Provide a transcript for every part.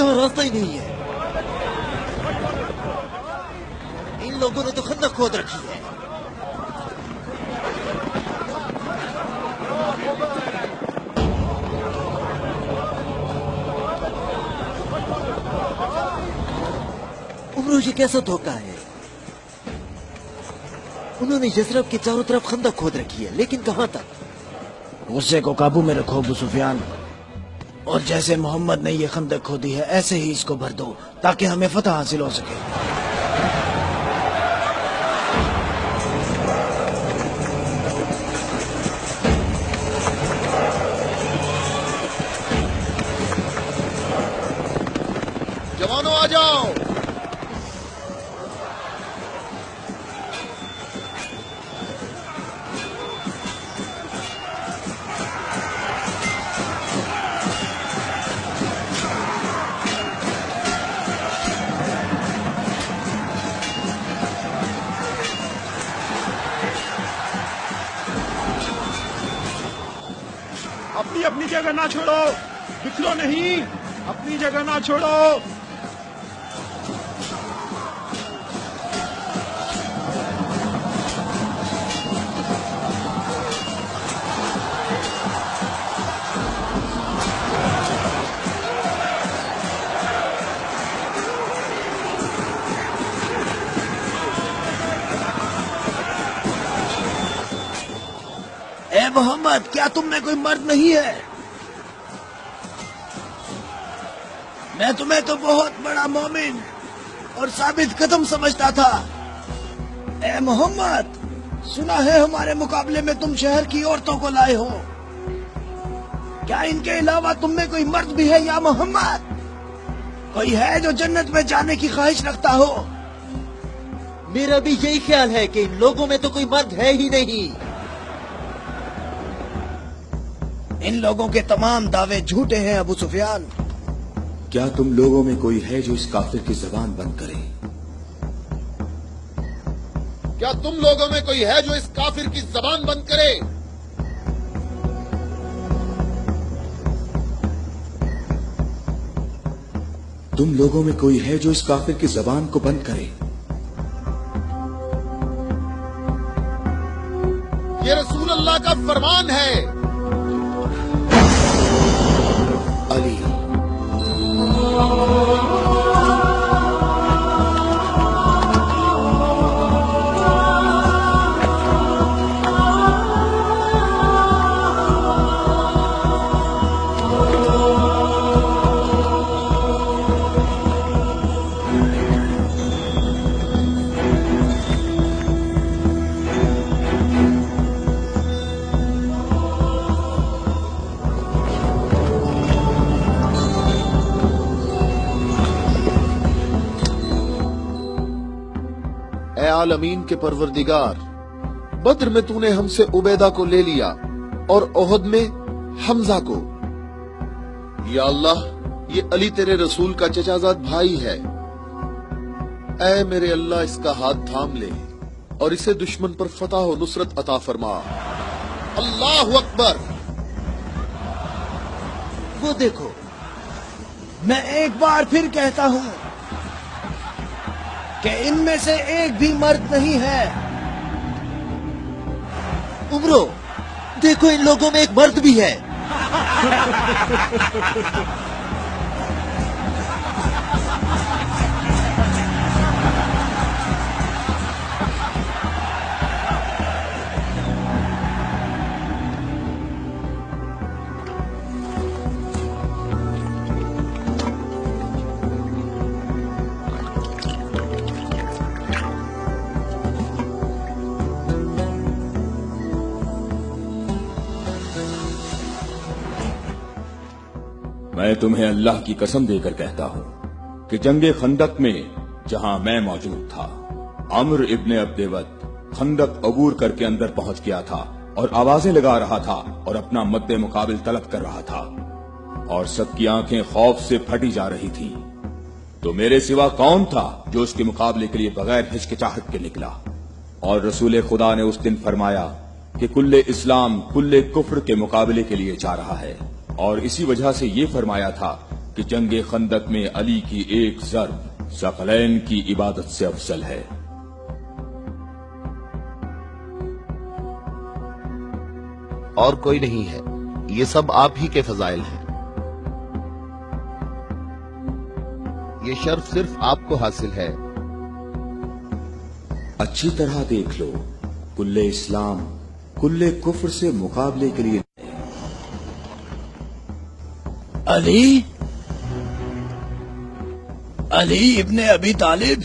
यहाँ रास्ता ही नहीं है। इन लोगों ने तो खंदक खोद रखी है। उमरो, ये कैसा धोखा है? उन्होंने यसरब के चारों तरफ खंदक खोद रखी है, लेकिन कहां तक? गुस्से को काबू में रखो अबू सुफियान, और जैसे मोहम्मद ने ये खंदक खोदी है ऐसे ही इसको भर दो ताकि हमें फतह हासिल हो सके। जवानों आ जाओ। अपनी अपनी जगह ना छोड़ो, बिखरो नहीं, अपनी जगह ना छोड़ो। ए मोहम्मद, क्या तुम में कोई मर्द नहीं है? मैं तुम्हें तो बहुत बड़ा मोमिन और साबित कदम समझता था। ए मोहम्मद, सुना है हमारे मुकाबले में तुम शहर की औरतों को लाए हो। क्या इनके अलावा तुम में कोई मर्द भी है या मोहम्मद? कोई है जो जन्नत में जाने की ख्वाहिश रखता हो? मेरा भी यही ख्याल है कि इन लोगों में तो कोई मर्द है ही नहीं। इन लोगों के तमाम दावे झूठे हैं अबू सुफियान। क्या तुम लोगों में कोई है जो इस काफिर की जबान बंद करे? क्या तुम लोगों में कोई है जो इस काफिर की जबान बंद करे? तुम लोगों में कोई है जो इस काफिर की जबान को बंद करे? ये रसूल अल्लाह का फरमान है। अली, आलमीन के परवरदिगार, बद्र में तूने हमसे उबैदा को ले लिया और ओहद में हमजा को। या अल्लाह, ये अली तेरे रसूल का चचाजाद भाई है। ऐ मेरे अल्लाह, इसका हाथ थाम ले और इसे दुश्मन पर फतह और नुसरत अता फरमा। अल्लाहु अकबर। वो देखो, मैं एक बार फिर कहता हूँ कि इनमें से एक भी मर्द नहीं है। उमरो, देखो इन लोगों में एक मर्द भी है। मैं तुम्हें अल्लाह की कसम देकर कहता हूं कि जंगे खंदक में जहां मैं मौजूद था, अम्र इब्ने अब्देवत खंदक अबूर करके अंदर पहुंच गया था और आवाजें लगा रहा था और अपना मद्दे मुकाबिल तलब कर रहा था और सबकी आंखें खौफ से फटी जा रही थी। तो मेरे सिवा कौन था जो उसके मुकाबले के लिए बगैर हिचकिचाहट के निकला? और रसूल खुदा ने उस दिन फरमाया कि कुल्ले इस्लाम कुल्ले कुफ्र के मुकाबले के लिए जा रहा है, और इसी वजह से ये फरमाया था کہ जंग खंदक में अली की एक ज़र्ब सकलैन की इबादत से अफजल है। और कोई नहीं है, ये सब आप ही के फजाइल हैं। ये शर्फ सिर्फ आपको हासिल है। अच्छी तरह देख लो, कुल्ले इस्लाम कुल्ले कुफ्र से मुकाबले के लिए अली अली इब्ने अबी तालिब।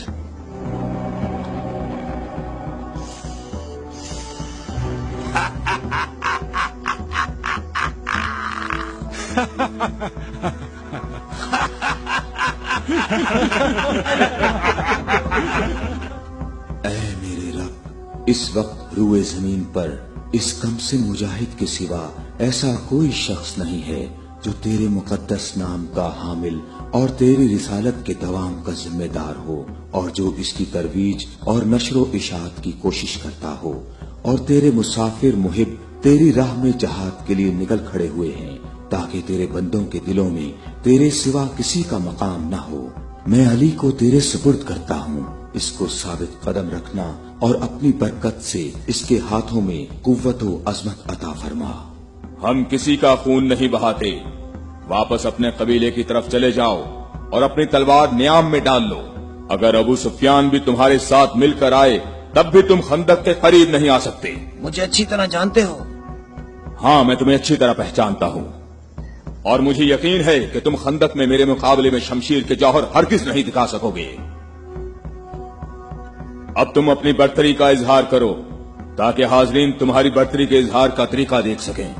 मेरे रब, इस वक्त रुए जमीन पर इस कमसिन मुजाहिद के सिवा ऐसा कोई शख्स नहीं है जो तेरे मुकद्दस नाम का हामिल और तेरी रिसालत के दवाम का जिम्मेदार हो, और जो इसकी तरवीज और नशरो इशात की कोशिश करता हो, और तेरे मुसाफिर मुहिब तेरी राह में जहाद के लिए निकल खड़े हुए हैं, ताकि तेरे बंदों के दिलों में तेरे सिवा किसी का मकाम न हो। मैं अली को तेरे सुपुर्द करता हूँ, इसको साबित कदम रखना और अपनी बरकत से इसके हाथों में कुव्वत व अजमत अता फरमा। हम किसी का खून नहीं बहाते। वापस अपने कबीले की तरफ चले जाओ और अपनी तलवार न्याम में डाल लो। अगर अबू सुफियान भी तुम्हारे साथ मिलकर आए तब भी तुम खंदक के करीब नहीं आ सकते। मुझे अच्छी तरह जानते हो। हाँ, मैं तुम्हें अच्छी तरह पहचानता हूँ और मुझे यकीन है कि तुम खंदक में मेरे मुकाबले में शमशीर के जौहर हरगिज नहीं दिखा सकोगे। अब तुम अपनी बर्तरी का इजहार करो ताकि हाजरीन तुम्हारी बर्तरी के इजहार का तरीका देख सकें।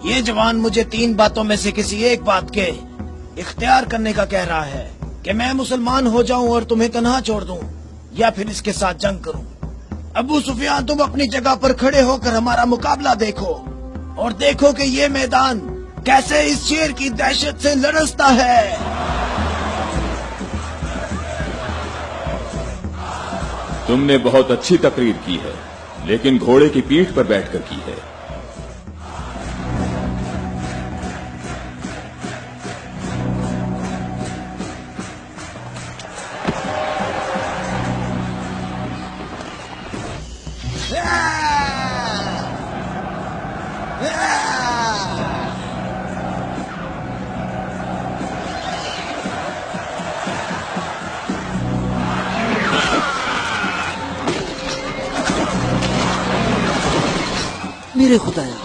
ये जवान मुझे 3 बातों में से किसी एक बात के इख्तियार करने का कह रहा है कि मैं मुसलमान हो जाऊं और तुम्हें तन्हा छोड़ दूं, या फिर इसके साथ जंग करूं। अबू सुफियान, तुम अपनी जगह पर खड़े होकर हमारा मुकाबला देखो और देखो कि ये मैदान कैसे इस शेर की दहशत से लरसता है। तुमने बहुत अच्छी तकरीर की है, लेकिन घोड़े की पीठ पर बैठकर की है। मेरे खुदाया,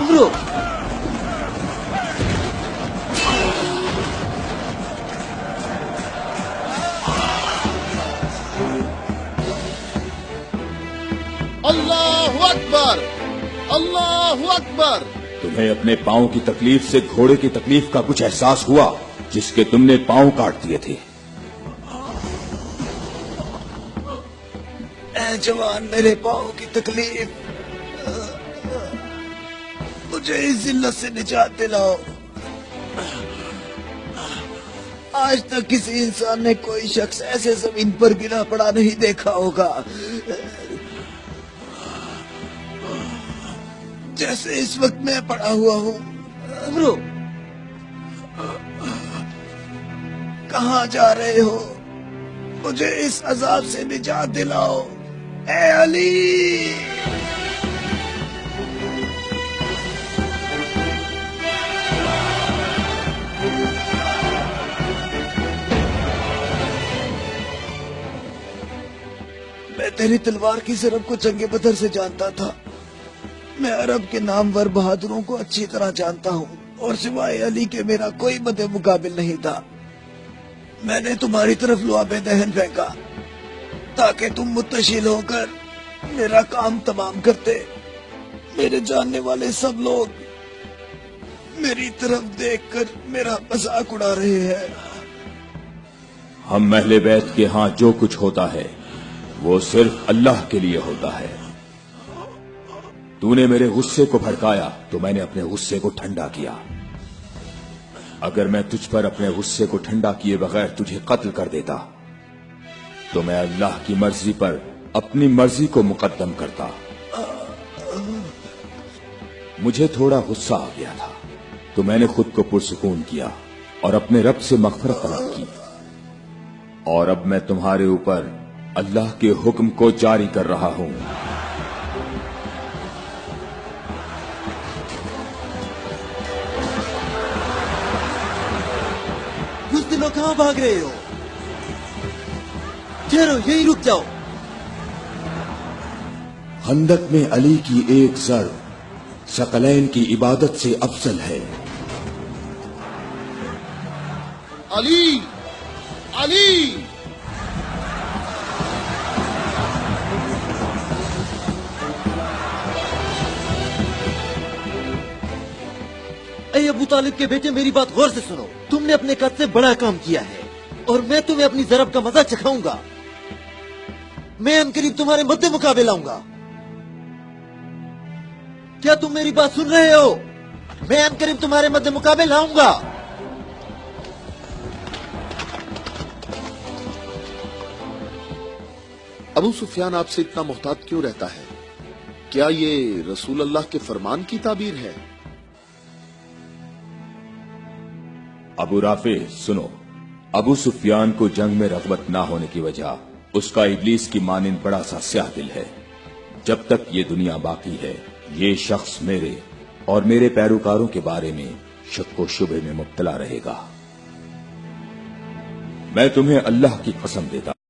उमरो, अल्लाहु अकबर, अल्लाहु अकबर। तुम्हें अपने पांव की तकलीफ से घोड़े की तकलीफ का कुछ एहसास हुआ जिसके तुमने पांव काट दिए थे। ऐ जवान, मेरे पाँव की तकलीफ, मुझे इस जिल्लत से निजात दिलाओ। आज तक किसी इंसान ने कोई शख्स ऐसे जमीन पर गिरा पड़ा नहीं देखा होगा जैसे इस वक्त मैं पड़ा हुआ हूँ। उमरो, कहाँ जा रहे हो? मुझे इस अजाब से निजात दिलाओ, ऐ अली। मैं تیری تلوار کی ضرب کو جنگ بدر سے جانتا تھا. میں عرب کے نامور بہادروں کو اچھی طرح جانتا ہوں اور سوائے علی کے میرا کوئی مد مقابل نہیں تھا. میں نے تمہاری طرف لعاب دہن پھینکا تاکہ تم متشل ہو کر میرا کام تمام کرتے. میرے جاننے والے سب لوگ میری طرف دیکھ کر میرا مذاق اڑا رہے ہیں. ہم اہل بیت کے ہاں جو کچھ ہوتا ہے وہ صرف اللہ کے لیے ہوتا ہے. تو نے میرے غصے کو بھڑکایا تو میں نے اپنے غصے کو ٹھنڈا کیا. اگر میں تجھ پر اپنے غصے کو ٹھنڈا کیے بغیر تجھے قتل کر دیتا تو میں اللہ کی مرضی پر اپنی مرضی کو مقدم کرتا. مجھے تھوڑا غصہ آ گیا تھا تو میں نے خود کو پرسکون کیا اور اپنے رب سے مغفرت طلب کی. اور اب میں تمہارے اوپر اللہ کے حکم کو جاری کر رہا ہوں. بزدلوں کہاں بھاگ رہے ہو؟ ٹھہرو، یہی رک جاؤ. خندق میں علی کی ایک ضرب ثقلین کی عبادت سے افضل ہے. علی علی اے ابو طالب کے بیٹے، میری بات غور سے سنو. تم نے اپنے قد سے بڑا کام کیا ہے اور میں تمہیں اپنی ضرب کا مزہ چکھاؤں گا. میں ان قریب تمہارے مد مقابل آؤں گا. کیا تم میری بات سن رہے ہو؟ میں ان قریب تمہارے مد مقابل آؤں گا. ابو سفیان آپ سے اتنا محتاط کیوں رہتا ہے؟ کیا یہ رسول اللہ کے فرمان کی تعبیر ہے؟ ابو رافع سنو. ابو سفیان کو جنگ میں رغبت نہ ہونے کی وجہ اس کا ابلیس کی مانند بڑا سا سیاہ دل ہے. جب تک یہ دنیا باقی ہے یہ شخص میرے اور میرے پیروکاروں کے بارے میں شک و شبہ میں مبتلا رہے گا. میں تمہیں اللہ کی قسم دیتا